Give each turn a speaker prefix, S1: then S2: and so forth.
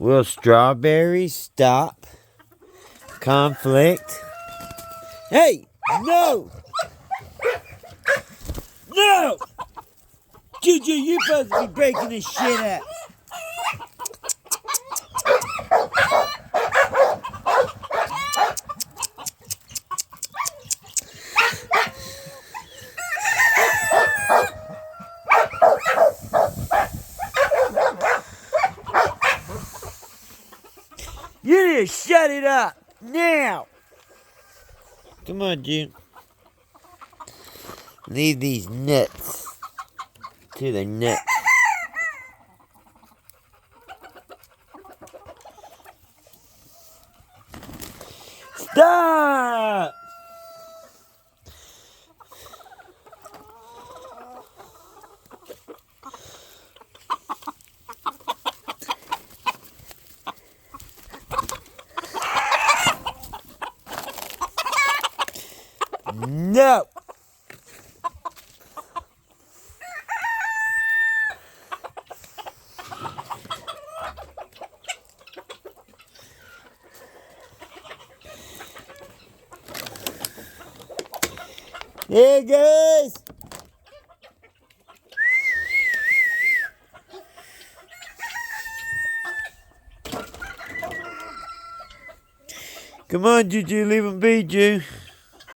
S1: Will strawberries stop conflict? Hey! No! No! Juju, you're supposed to be breaking this shit up. You need to shut it up now. Come on, June. Leave these nuts to the nuts. Stop! No! Hey guys! Come on, Juju, leave him be, Ju.